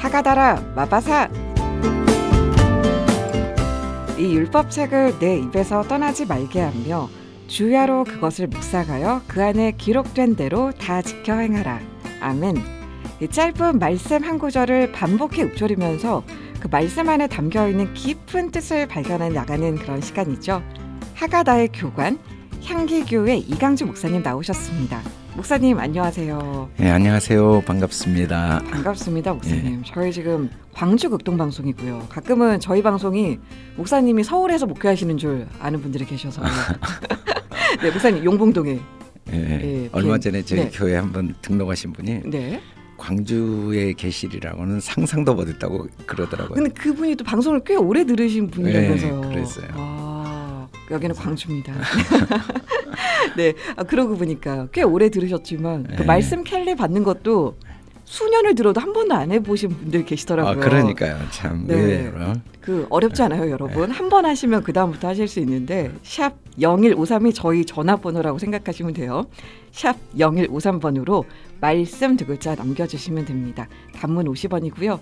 하가다라 마바사. 이 율법책을 내 입에서 떠나지 말게 하며 주야로 그것을 묵상하여 그 안에 기록된 대로 다 지켜 행하라. 아멘. 이 짧은 말씀 한 구절을 반복해 읊조리면서 그 말씀 안에 담겨있는 깊은 뜻을 발견해 나가는 그런 시간이죠. 하가다의 교관 향기교회 이강주 목사님 나오셨습니다. 목사님 안녕하세요. 네, 안녕하세요. 반갑습니다. 반갑습니다, 목사님. 저희 지금 광주 극동방송이고요. 가끔은 저희 방송이 목사님이 서울에서 목회하시는 줄 아는 분들이 계셔서 네, 목사님 용봉동에 얼마 전에 저희 교회 한번 등록하신 분이 광주에 계시리라고는 상상도 못했다고 그러더라고요. 근데 그분이 또 방송을 꽤 오래 들으신 분이라면서요. 그랬어요. 여기는 광주입니다. 네, 그러고 보니까 꽤 오래 들으셨지만 그 말씀 캘리 받는 것도 수년을 들어도 한 번도 안 해보신 분들 계시더라고요. 그러니까요. 참 의외로. 그 어렵지 않아요, 여러분. 한 번 하시면 그 다음부터 하실 수 있는데 샵 0153이 저희 전화번호라고 생각하시면 돼요. 샵 0153번으로 말씀 두 글자 남겨주시면 됩니다. 단문 50원이고요.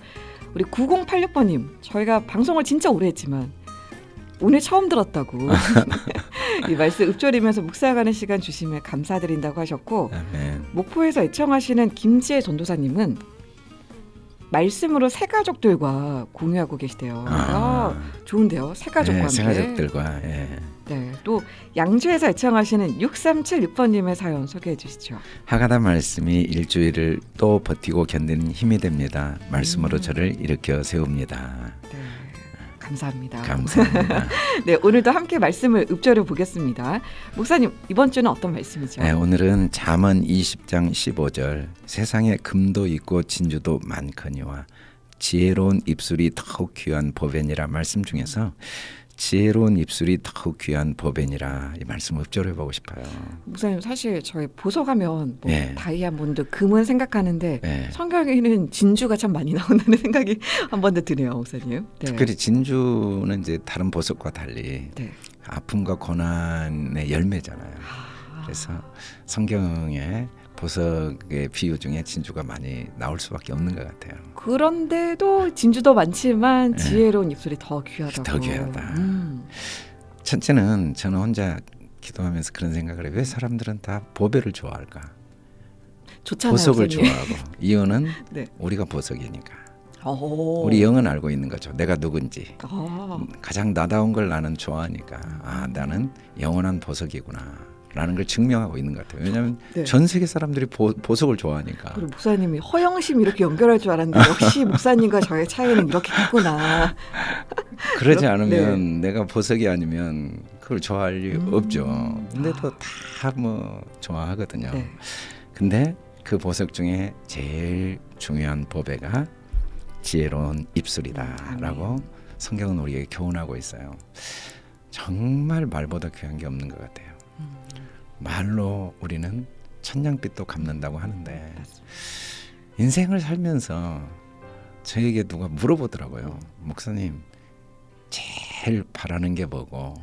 우리 9086번님, 저희가 방송을 진짜 오래 했지만 오늘 처음 들었다고 이 말씀 읊조리면서 묵상하는 시간 주시면 감사드린다고 하셨고, 목포에서 애청하시는 김지혜 전도사님은 말씀으로 새 가족들과 공유하고 계시대요. 좋은데요, 새 가족과 함께. 새 가족들과. 네, 또 양주에서 애청하시는 6376번님의 사연 소개해 주시죠. 하가다 말씀이 일주일을 또 버티고 견디는 힘이 됩니다. 말씀으로 저를 일으켜 세웁니다. 네. 감사합니다. 감사합니다. 네, 오늘도 함께 말씀을 읊조려 보겠습니다. 목사님, 이번 주는 어떤 말씀이죠? 네, 오늘은 잠언 20장 15절. 세상에 금도 있고 진주도 많거니와 지혜로운 입술이 더욱 귀한 보배니라 말씀 중에서 지혜로운 입술이 더욱 귀한 보배니라 이 말씀 읊조려 보고 싶어요. 목사님, 사실 저희 보석하면 뭐 다이아몬드, 금은 생각하는데 성경에는 진주가 참 많이 나온다는 생각이 한 번 더 드네요, 목사님. 네. 특별히 진주는 이제 다른 보석과 달리 아픔과 고난의 열매잖아요. 그래서 성경에 보석의 비유 중에 진주가 많이 나올 수밖에 없는 것 같아요. 그런데도 진주도 많지만 지혜로운 입술이 더 귀하다고. 더 귀하다. 첫째는 저는 혼자 기도하면서 그런 생각을 해요. 왜 사람들은 다 보배를 좋아할까? 좋잖아요, 보석을 선생님. 좋아하고 이유는 우리가 보석이니까. 우리 영은 알고 있는 거죠. 내가 누군지. 가장 나다운 걸 나는 좋아하니까 나는 영원한 보석이구나 라는 걸 증명하고 있는 것 같아요. 왜냐하면 전 세계 사람들이 보석을 좋아하니까. 그리고 목사님이 허영심 이렇게 연결할 줄 알았는데 역시 목사님과 저의 차이는 이렇게 있구나. 그러지 않으면 내가 보석이 아니면 그걸 좋아할 리 없죠. 근데도 다 뭐 좋아하거든요. 근데 그 보석 중에 제일 중요한 보배가 지혜로운 입술이다라고 성경은 우리에게 교훈하고 있어요. 정말 말보다 귀한 게 없는 것 같아요. 말로 우리는 천냥빚도 갚는다고 하는데 인생을 살면서 저에게 누가 물어보더라고요. 목사님, 제일 바라는 게 뭐고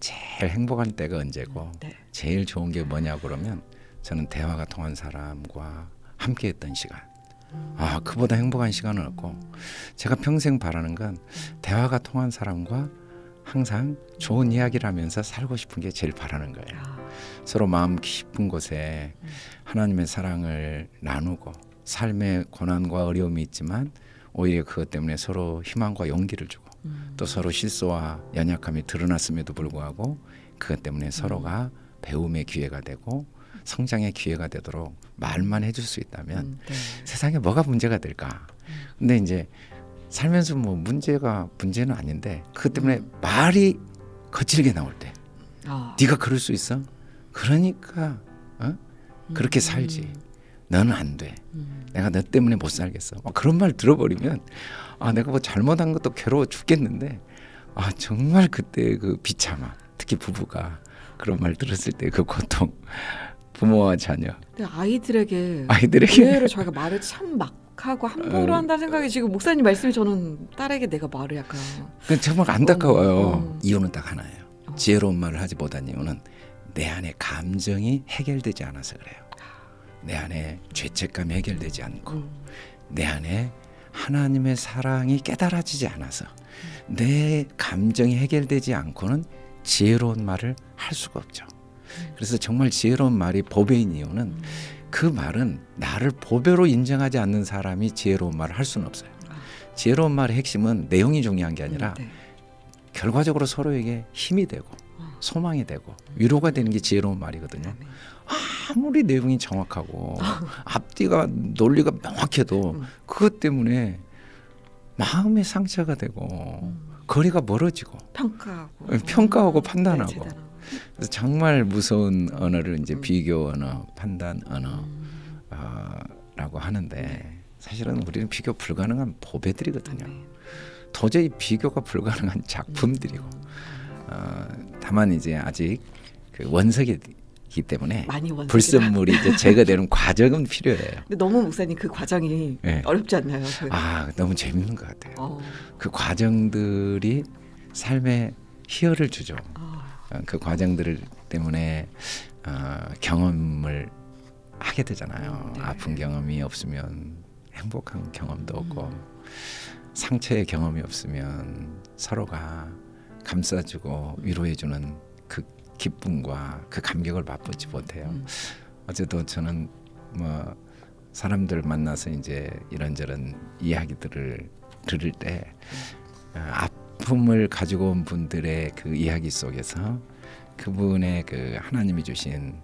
제일 행복한 때가 언제고 제일 좋은 게 뭐냐고 그러면 저는 대화가 통한 사람과 함께 했던 시간, 그보다 행복한 시간은 없고 제가 평생 바라는 건 대화가 통한 사람과 항상 좋은 이야기를 하면서 살고 싶은 게 제일 바라는 거예요. 서로 마음 깊은 곳에 하나님의 사랑을 나누고 삶의 고난과 어려움이 있지만 오히려 그것 때문에 서로 희망과 용기를 주고 또 서로 실수와 연약함이 드러났음에도 불구하고 그것 때문에 서로가 배움의 기회가 되고 성장의 기회가 되도록 말만 해줄 수 있다면 세상에 뭐가 문제가 될까? 근데 이제 살면서 뭐 문제는 아닌데 그것 때문에 말이 거칠게 나올 때 네가 그럴 수 있어? 그러니까 그렇게 살지. 너는 안 돼. 내가 너 때문에 못 살겠어. 그런 말 들어버리면 내가 뭐 잘못한 것도 괴로워 죽겠는데 정말 그때 그 비참함, 특히 부부가 그런 말 들었을 때 그 고통, 부모와 자녀. 근데 아이들에게 의외로 저희가 말을 참 막 하고 함부로 한다는 생각이 지금 목사님 말씀이 저는 딸에게 내가 말을 약간 정말 안타까워요. 이유는 딱 하나예요. 지혜로운 말을 하지 못한 이유는 내 안에 감정이 해결되지 않아서 그래요. 내 안에 죄책감이 해결되지 않고 내 안에 하나님의 사랑이 깨달아지지 않아서 내 감정이 해결되지 않고는 지혜로운 말을 할 수가 없죠. 그래서 정말 지혜로운 말이 보배인 이유는 그 말은 나를 보배로 인정하지 않는 사람이 지혜로운 말을 할 수는 없어요. 지혜로운 말의 핵심은 내용이 중요한 게 아니라 결과적으로 서로에게 힘이 되고 소망이 되고 위로가 되는 게 지혜로운 말이거든요. 아무리 내용이 정확하고 앞뒤가 논리가 명확해도 그것 때문에 마음의 상처가 되고 거리가 멀어지고 평가하고 판단하고 그래서 정말 무서운 언어를 이제 비교 언어, 판단 언어라고 하는데 사실은 우리는 비교 불가능한 보배들이거든요. 도저히 비교가 불가능한 작품들이고 다만 이제 아직 그 원석이기 때문에 불순물이 이제 제거되는 과정은 필요해요. 근데 너무 목사님 그 과정이 어렵지 않나요? 너무 재밌는 것 같아요. 그 과정들이 삶에 희열을 주죠. 그 과정들 때문에 경험을 하게 되잖아요. 아픈 경험이 없으면 행복한 경험도 없고 상처의 경험이 없으면 서로가 감싸주고 위로해주는 그 기쁨과 그 감격을 맛보지 못해요. 어제도 저는 뭐 사람들 만나서 이제 이런저런 이야기들을 들을 때 아픔을 가지고 온 분들의 그 이야기 속에서 그분의 그 하나님이 주신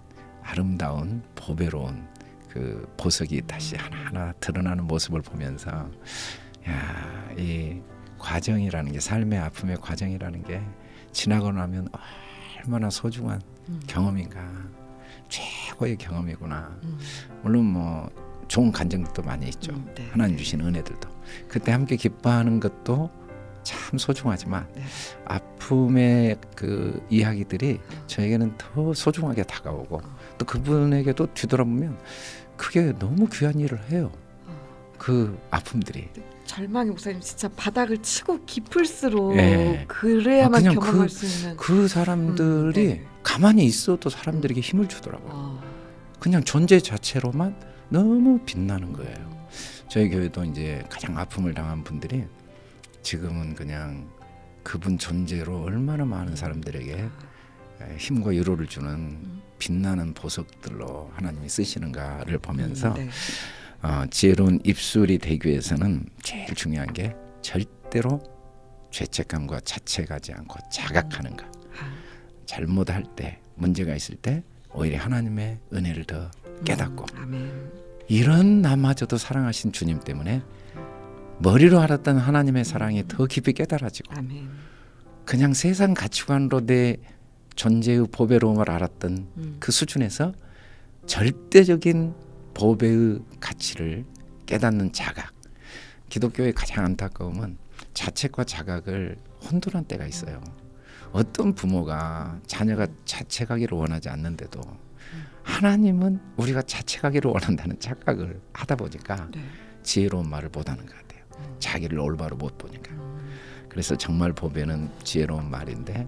아름다운 보배로운 그 보석이 다시 하나하나 드러나는 모습을 보면서 이 과정이라는 게 삶의 아픔의 과정이라는 게 지나고 나면 얼마나 소중한 경험인가 최고의 경험이구나. 물론 뭐 좋은 감정도 많이 있죠. 하나님 주신 은혜들도 그때 함께 기뻐하는 것도 참 소중하지만 아픔의 그 이야기들이 저에게는 더 소중하게 다가오고 또 그분에게도 뒤돌아보면 그게 너무 귀한 일을 해요. 그 아픔들이 절망의 목사님 진짜 바닥을 치고 깊을수록 그래야만 경험할 수 있는 그 사람들이 가만히 있어도 사람들에게 힘을 주더라고요. 그냥 존재 자체로만 너무 빛나는 거예요. 저희 교회도 이제 가장 아픔을 당한 분들이 지금은 그냥 그분 존재로 얼마나 많은 사람들에게 힘과 위로를 주는 빛나는 보석들로 하나님이 쓰시는가를 보면서 지혜로운 입술이 되기 위해서는 제일 중요한 게 절대로 죄책감과 자책하지 않고 자각하는 것. 잘못할 때 문제가 있을 때 오히려 하나님의 은혜를 더 깨닫고 이런 나마저도 사랑하신 주님 때문에 머리로 알았던 하나님의 사랑이 더 깊이 깨달아지고 그냥 세상 가치관으로 내 존재의 보배로움을 알았던 그 수준에서 절대적인 보배의 가치를 깨닫는 자각. 기독교의 가장 안타까움은 자책과 자각을 혼돈한 때가 있어요. 어떤 부모가 자녀가 자책하기를 원하지 않는데도 하나님은 우리가 자책하기를 원한다는 착각을 하다 보니까 지혜로운 말을 못하는 것 같아요. 자기를 올바로 못 보니까. 그래서 정말 보배는 지혜로운 말인데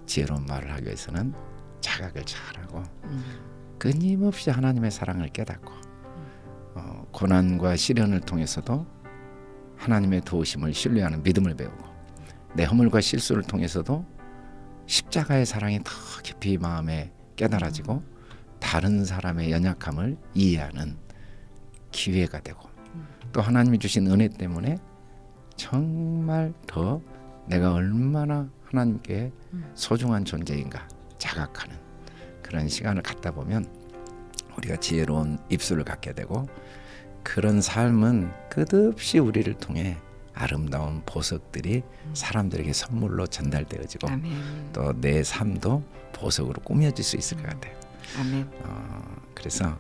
지혜로운 말을 하기 위해서는 자각을 잘하고 끊임없이 하나님의 사랑을 깨닫고 고난과 시련을 통해서도 하나님의 도우심을 신뢰하는 믿음을 배우고 내 허물과 실수를 통해서도 십자가의 사랑이 더 깊이 마음에 깨달아지고 다른 사람의 연약함을 이해하는 기회가 되고 또 하나님이 주신 은혜 때문에 정말 더 내가 얼마나 하나님께 소중한 존재인가 자각하는 그런 시간을 갖다 보면 우리가 지혜로운 입술을 갖게 되고 그런 삶은 끝없이 우리를 통해 아름다운 보석들이 사람들에게 선물로 전달되어지고 또 내 삶도 보석으로 꾸며질 수 있을 것 같아요. 그래서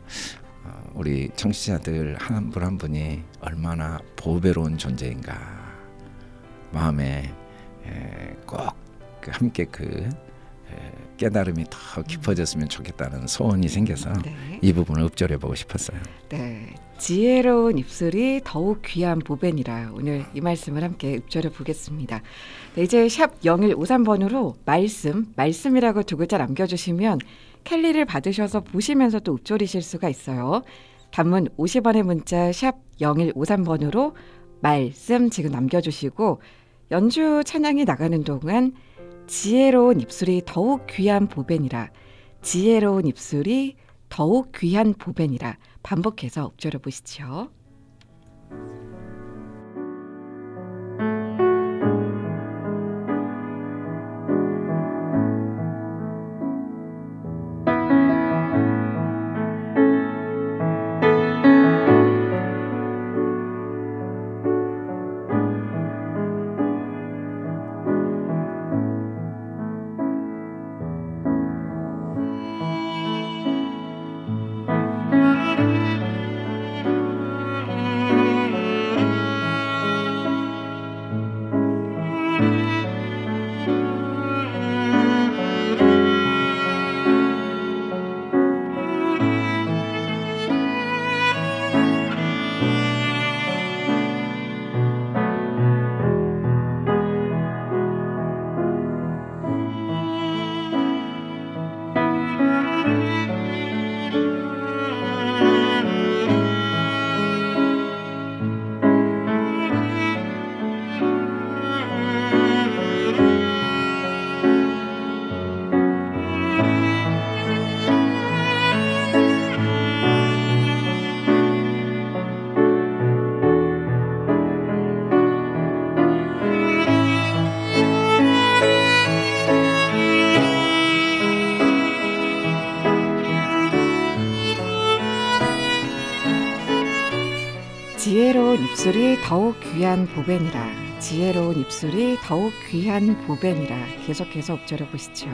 우리 청취자들 한 분 한 분이 얼마나 보배로운 존재인가 마음에 꼭 함께 그 깨달음이 더 깊어졌으면 좋겠다는 소원이 생겨서 이 부분을 읊조려 보고 싶었어요. 네, 지혜로운 입술이 더욱 귀한 보배니라. 오늘 이 말씀을 함께 읊조려 보겠습니다. 네, 이제 샵 0153번으로 말씀이라고 두 글자 남겨주시면 캘리를 받으셔서 보시면서 또 읊조리실 수가 있어요. 단문 50원의 문자 샵 0153번으로 말씀 지금 남겨주시고 연주 찬양이 나가는 동안 지혜로운 입술이 더욱 귀한 보배니라, 지혜로운 입술이 더욱 귀한 보배니라 반복해서 읊조려 보시죠. 지혜로운 입술이 더욱 귀한 보배니라, 지혜로운 입술이 더욱 귀한 보배니라 계속해서 읊조려 보시죠.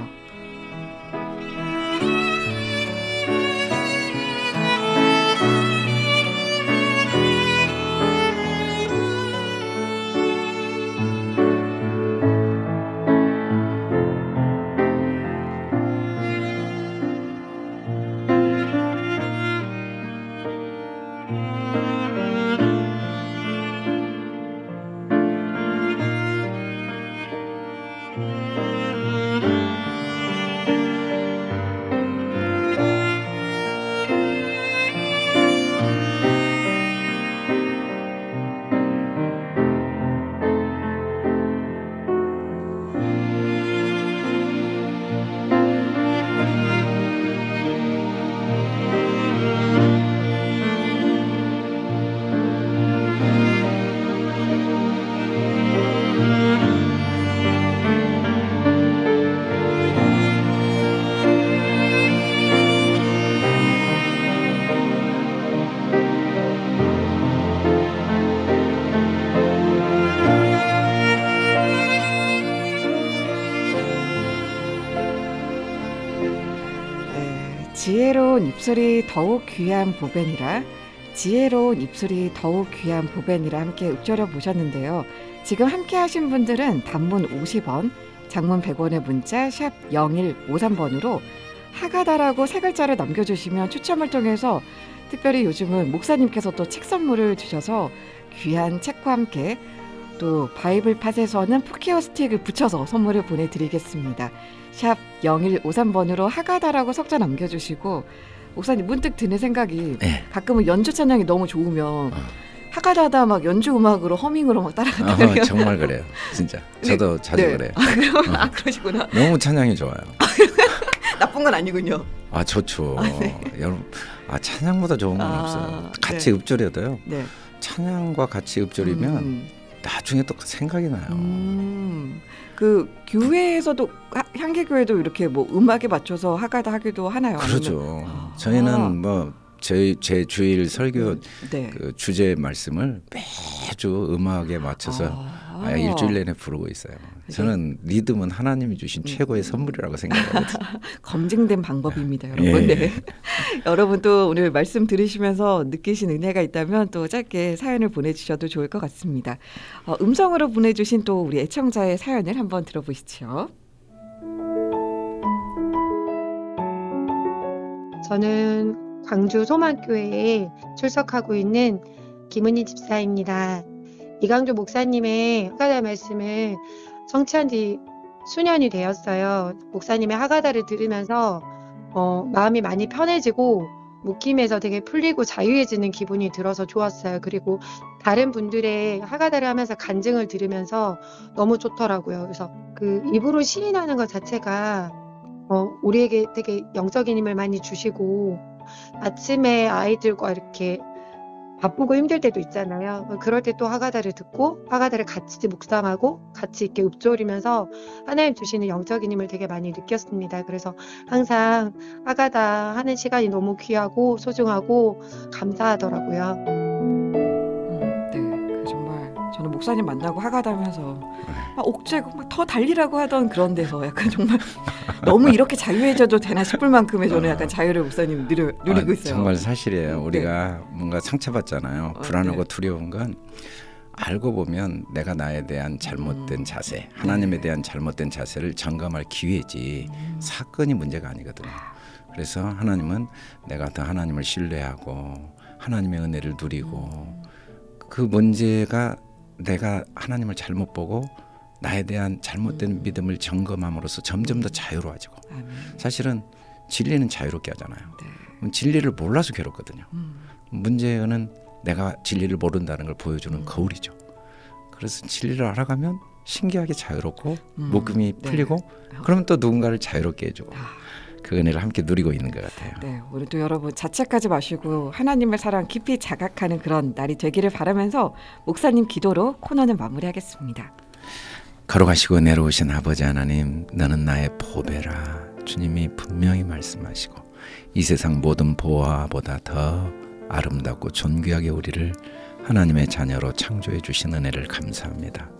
지혜로운 입술이 더욱 귀한 보배니라, 지혜로운 입술이 더욱 귀한 보배니라 함께 읊조려 보셨는데요. 지금 함께 하신 분들은 단문 50원, 장문 100원의 문자 샵 0153번으로 하가다라고 세 글자를 남겨주시면 추첨을 통해서 특별히 요즘은 목사님께서 또 책 선물을 주셔서 귀한 책과 함께 또 바이블 팟에서는 포케어 스틱을 붙여서 선물을 보내드리겠습니다. 샵 0153번으로 하가다라고 석자 남겨주시고, 목사님 문득 드는 생각이 가끔은 연주 찬양이 너무 좋으면 하가다다 막 연주 음악으로 허밍으로 막 따라간다. 정말 그래요. 진짜. 저도 자주 그래요. 그러시구나. 너무 찬양이 좋아요. 나쁜 건 아니군요. 좋죠. 여러분, 찬양보다 좋은 건 없어요. 같이 읊조려도요. 찬양과 같이 읊조리면 나중에 또 생각이 나요. 그 교회에서도 향기교회도 이렇게 뭐 음악에 맞춰서 하가다 하기도 하나요? 그렇죠. 저희는 뭐 제 주일 설교 그 주제 말씀을 매주 음악에 맞춰서 일주일 내내 부르고 있어요. 저는 리듬은 하나님이 주신 최고의 선물이라고 생각하거든요. 검증된 방법입니다, 여러분. 네. 여러분 또 오늘 말씀 들으시면서 느끼신 은혜가 있다면 또 짧게 사연을 보내주셔도 좋을 것 같습니다. 음성으로 보내주신 또 우리 애청자의 사연을 한번 들어보시죠. 저는 광주 소망교회에 출석하고 있는 김은희 집사입니다. 이강조 목사님의 하가다 말씀을 성취한 지 수년이 되었어요. 목사님의 하가다를 들으면서 마음이 많이 편해지고 묶임에서 되게 풀리고 자유해지는 기분이 들어서 좋았어요. 그리고 다른 분들의 하가다를 하면서 간증을 들으면서 너무 좋더라고요. 그래서 그 입으로 시인하는 것 자체가 우리에게 되게 영적인 힘을 많이 주시고, 아침에 아이들과 이렇게 바쁘고 힘들 때도 있잖아요. 그럴 때 또 하가다를 듣고 하가다를 같이 묵상하고 같이 이렇게 읊조리면서 하나님 주시는 영적인 힘을 되게 많이 느꼈습니다. 그래서 항상 하가다 하는 시간이 너무 귀하고 소중하고 감사하더라고요. 네, 정말 저는 목사님 만나고 하가다 하면서 막 옥죄고 막 더 달리라고 하던 그런 데서 약간 정말 너무 이렇게 자유해져도 되나 싶을 만큼의 저는 약간 자유를 목사님 누리고 있어요. 정말 사실이에요. 우리가 뭔가 상처받잖아요. 불안하고 두려운 건 알고 보면 내가 나에 대한 잘못된 자세, 하나님에 대한 잘못된 자세를 점검할 기회지 사건이 문제가 아니거든요. 그래서 하나님은 내가 더 하나님을 신뢰하고 하나님의 은혜를 누리고, 그 문제가 내가 하나님을 잘못 보고 나에 대한 잘못된 믿음을 점검함으로써 점점 더 자유로워지고, 사실은 진리는 자유롭게 하잖아요. 진리를 몰라서 괴롭거든요. 문제는 내가 진리를 모른다는 걸 보여주는 거울이죠. 그래서 진리를 알아가면 신기하게 자유롭고 묶음이 풀리고, 그러면 또 누군가를 자유롭게 해주고, 그 은혜를 함께 누리고 있는 것 같아요. 네, 오늘도 여러분 자책하지 마시고 하나님의 사랑 깊이 자각하는 그런 날이 되기를 바라면서 목사님 기도로 코너는 마무리하겠습니다. 걸어가시고 내려오신 아버지 하나님, 너는 나의 보배라. 주님이 분명히 말씀하시고, 이 세상 모든 보화보다 더 아름답고 존귀하게 우리를 하나님의 자녀로 창조해 주신 은혜를 감사합니다.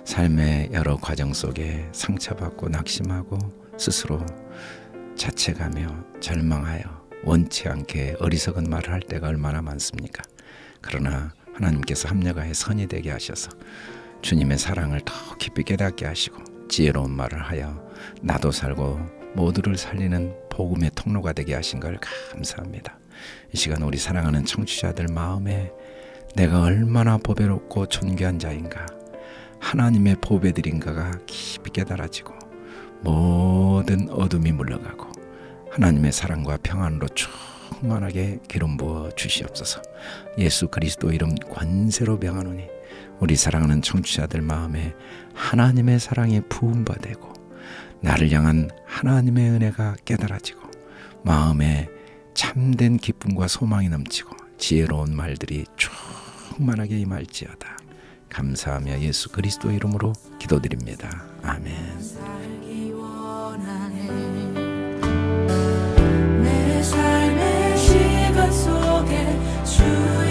삶의 여러 과정 속에 상처받고 낙심하고 스스로 자책하며 절망하여 원치 않게 어리석은 말을 할 때가 얼마나 많습니까? 그러나 하나님께서 합력하여 선이 되게 하셔서 주님의 사랑을 더 깊이 깨닫게 하시고 지혜로운 말을 하여 나도 살고 모두를 살리는 복음의 통로가 되게 하신 걸 감사합니다. 이 시간 우리 사랑하는 청취자들 마음에 내가 얼마나 보배롭고 존귀한 자인가, 하나님의 보배들인가가 깊이 깨달아지고 모든 어둠이 물러가고 하나님의 사랑과 평안으로 충만하게 기름 부어 주시옵소서. 예수 그리스도 이름 권세로 명하노니 우리 사랑하는 청취자들 마음에 하나님의 사랑이 부음받고 나를 향한 하나님의 은혜가 깨달아지고 마음에 참된 기쁨과 소망이 넘치고 지혜로운 말들이 충만하게 임할지어다. 감사하며 예수 그리스도 이름으로 기도드립니다. 아멘. 내 삶의 시간 속에 주의